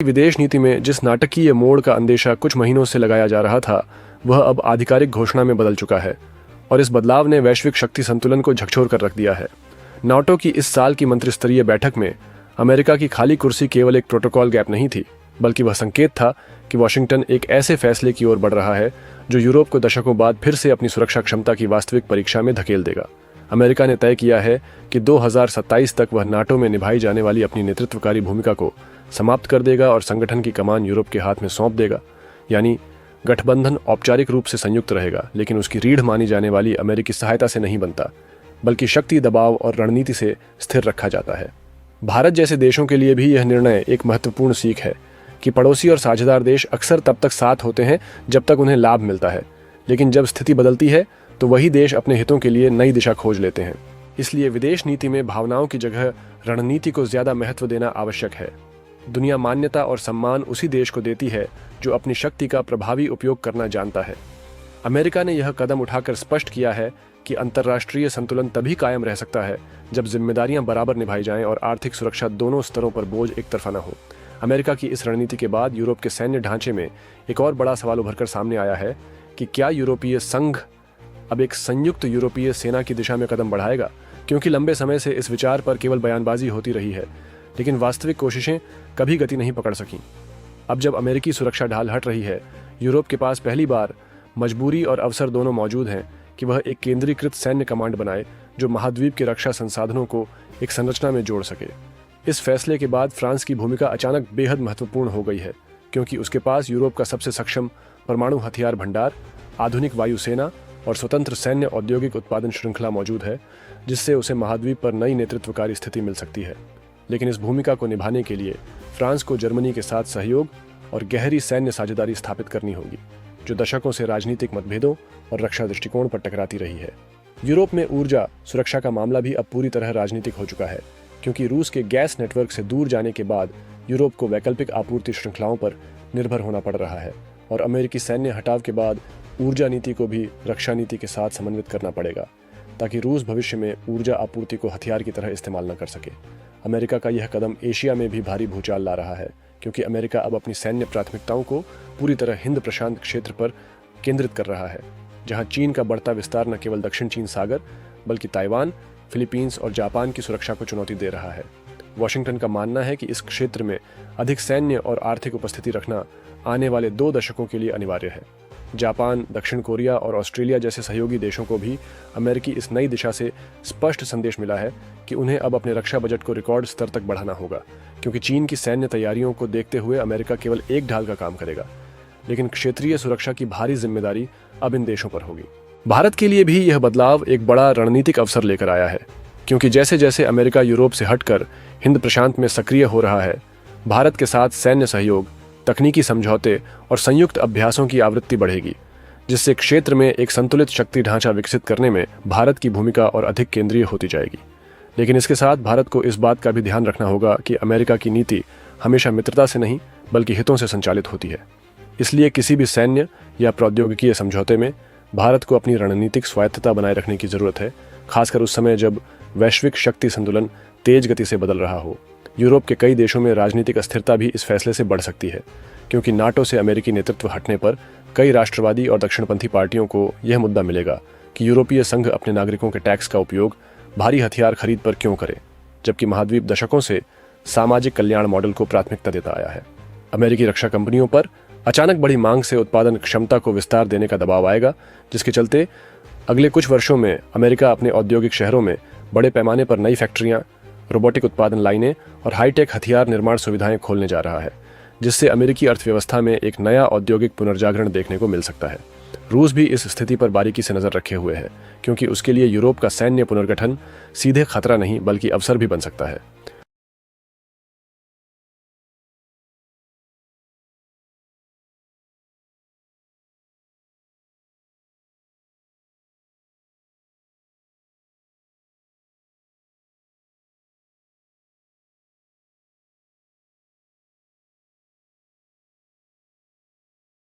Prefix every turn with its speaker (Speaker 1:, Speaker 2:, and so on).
Speaker 1: विदेश नीति में जिस नाटकीय मोड़ का अंदेशा कुछ महीनों से लगाया जा रहा था, वह अब आधिकारिक घोषणा में बदल चुका है और इस बदलाव ने वैश्विक शक्ति संतुलन को झकझोर कर रख दिया है। नाटो की इस साल की मंत्रिस्तरीय बैठक में अमेरिका की खाली कुर्सी केवल एक प्रोटोकॉल गैप नहीं थी, बल्कि वह संकेत था कि वॉशिंगटन एक ऐसे फैसले की ओर बढ़ रहा है जो यूरोप को दशकों बाद फिर से अपनी सुरक्षा क्षमता की वास्तविक परीक्षा में धकेल देगा। अमेरिका ने तय किया है कि 2027 तक वह नाटो में निभाई जाने वाली अपनी नेतृत्वकारी भूमिका को समाप्त कर देगा और संगठन की कमान यूरोप के हाथ में सौंप देगा। यानी गठबंधन औपचारिक रूप से संयुक्त रहेगा, लेकिन उसकी रीढ़ मानी जाने वाली अमेरिकी सहायता से नहीं बनता, बल्कि शक्ति, दबाव और रणनीति से स्थिर रखा जाता है। भारत जैसे देशों के लिए भी यह निर्णय एक महत्वपूर्ण सीख है कि पड़ोसी और साझेदार देश अक्सर तब तक साथ होते हैं जब तक उन्हें लाभ मिलता है, लेकिन जब स्थिति बदलती है तो वही देश अपने हितों के लिए नई दिशा खोज लेते हैं। इसलिए विदेश नीति में भावनाओं की जगह रणनीति को ज्यादा महत्व देना आवश्यक है। दुनिया मान्यता और सम्मान उसी देश को देती है जो अपनी शक्ति का प्रभावी उपयोग करना जानता है। अमेरिका ने यह कदम उठाकर स्पष्ट किया है कि अंतर्राष्ट्रीय संतुलन तभी कायम रह सकता है जब जिम्मेदारियां बराबर निभाई जाएं और आर्थिक सुरक्षा दोनों स्तरों पर बोझ एक तरफा न हो। अमेरिका की इस रणनीति के बाद यूरोप के सैन्य ढांचे में एक और बड़ा सवाल उभरकर सामने आया है कि क्या यूरोपीय संघ अब एक संयुक्त यूरोपीय सेना की दिशा में कदम बढ़ाएगा, क्योंकि लंबे समय से इस विचार पर केवल बयानबाजी होती रही है, लेकिन वास्तविक कोशिशें कभी गति नहीं पकड़ सकीं। अब जब अमेरिकी सुरक्षा ढाल हट रही है, यूरोप के पास पहली बार मजबूरी और अवसर दोनों मौजूद हैं कि वह एक केंद्रीकृत सैन्य कमांड बनाए जो महाद्वीप के रक्षा संसाधनों को एक संरचना में जोड़ सके। इस फैसले के बाद फ्रांस की भूमिका अचानक बेहद महत्वपूर्ण हो गई है, क्योंकि उसके पास यूरोप का सबसे सक्षम परमाणु हथियार भंडार, आधुनिक वायुसेना और स्वतंत्र सैन्य औद्योगिक उत्पादन श्रृंखला मौजूद है, जिससे उसे महाद्वीप पर नई नेतृत्वकारी स्थिति मिल सकती है। लेकिन इस भूमिका को निभाने के लिए फ्रांस को जर्मनी के साथ सहयोग और गहरी सैन्य साझेदारी स्थापित करनी होगी, जो दशकों से राजनीतिक मतभेदों और रक्षा दृष्टिकोण पर टकराती रही है। यूरोप में ऊर्जा सुरक्षा का मामला भी अब पूरी तरह राजनीतिक हो चुका है, क्योंकि रूस के गैस नेटवर्क से दूर जाने के बाद यूरोप को वैकल्पिक आपूर्ति श्रृंखलाओं पर निर्भर होना पड़ रहा है और अमेरिकी सैन्य हटाव के बाद ऊर्जा नीति को भी रक्षा नीति के साथ समन्वित करना पड़ेगा, ताकि रूस भविष्य में ऊर्जा आपूर्ति को हथियार की तरह इस्तेमाल न कर सके। अमेरिका का यह कदम एशिया में भी भारी भूचाल ला रहा है, क्योंकि अमेरिका अब अपनी सैन्य प्राथमिकताओं को पूरी तरह हिंद प्रशांत क्षेत्र पर केंद्रित कर रहा है, जहां चीन का बढ़ता विस्तार न केवल दक्षिण चीन सागर बल्कि ताइवान, फिलीपींस और जापान की सुरक्षा को चुनौती दे रहा है। वॉशिंगटन का मानना है कि इस क्षेत्र में अधिक सैन्य और आर्थिक उपस्थिति रखना आने वाले 2 दशकों के लिए अनिवार्य है। जापान, दक्षिण कोरिया और ऑस्ट्रेलिया जैसे सहयोगी देशों को भी अमेरिकी इस नई दिशा से स्पष्ट संदेश मिला है कि उन्हें अब अपने रक्षा बजट को रिकॉर्ड स्तर तक बढ़ाना होगा, क्योंकि चीन की सैन्य तैयारियों को देखते हुए अमेरिका केवल एक ढाल का काम करेगा, लेकिन क्षेत्रीय सुरक्षा की भारी जिम्मेदारी अब इन देशों पर होगी। भारत के लिए भी यह बदलाव एक बड़ा रणनीतिक अवसर लेकर आया है, क्योंकि जैसे जैसे अमेरिका यूरोप से हटकर हिंद प्रशांत में सक्रिय हो रहा है, भारत के साथ सैन्य सहयोग, तकनीकी समझौते और संयुक्त अभ्यासों की आवृत्ति बढ़ेगी, जिससे क्षेत्र में एक संतुलित शक्ति ढांचा विकसित करने में भारत की भूमिका और अधिक केंद्रीय होती जाएगी। लेकिन इसके साथ भारत को इस बात का भी ध्यान रखना होगा कि अमेरिका की नीति हमेशा मित्रता से नहीं बल्कि हितों से संचालित होती है। इसलिए किसी भी सैन्य या प्रौद्योगिकीय समझौते में भारत को अपनी रणनीतिक स्वायत्तता बनाए रखने की जरूरत है, खासकर उस समय जब वैश्विक शक्ति संतुलन तेज गति से बदल रहा हो। यूरोप के कई देशों में राजनीतिक अस्थिरता भी इस फैसले से बढ़ सकती है, क्योंकि नाटो से अमेरिकी नेतृत्व हटने पर कई राष्ट्रवादी और दक्षिणपंथी पार्टियों को यह मुद्दा मिलेगा कि यूरोपीय संघ अपने नागरिकों के टैक्स का उपयोग भारी हथियार खरीद पर क्यों करे, जबकि महाद्वीप दशकों से सामाजिक कल्याण मॉडल को प्राथमिकता देता आया है। अमेरिकी रक्षा कंपनियों पर अचानक बढ़ी मांग से उत्पादन क्षमता को विस्तार देने का दबाव आएगा, जिसके चलते अगले कुछ वर्षों में अमेरिका अपने औद्योगिक शहरों में बड़े पैमाने पर नई फैक्ट्रियां, रोबोटिक उत्पादन लाइनें और हाईटेक हथियार निर्माण सुविधाएं खोलने जा रहा है, जिससे अमेरिकी अर्थव्यवस्था में एक नया औद्योगिक पुनर्जागरण देखने को मिल सकता है। रूस भी इस स्थिति पर बारीकी से नजर रखे हुए है, क्योंकि उसके लिए यूरोप का सैन्य पुनर्गठन सीधे खतरा नहीं बल्कि अवसर भी बन सकता है।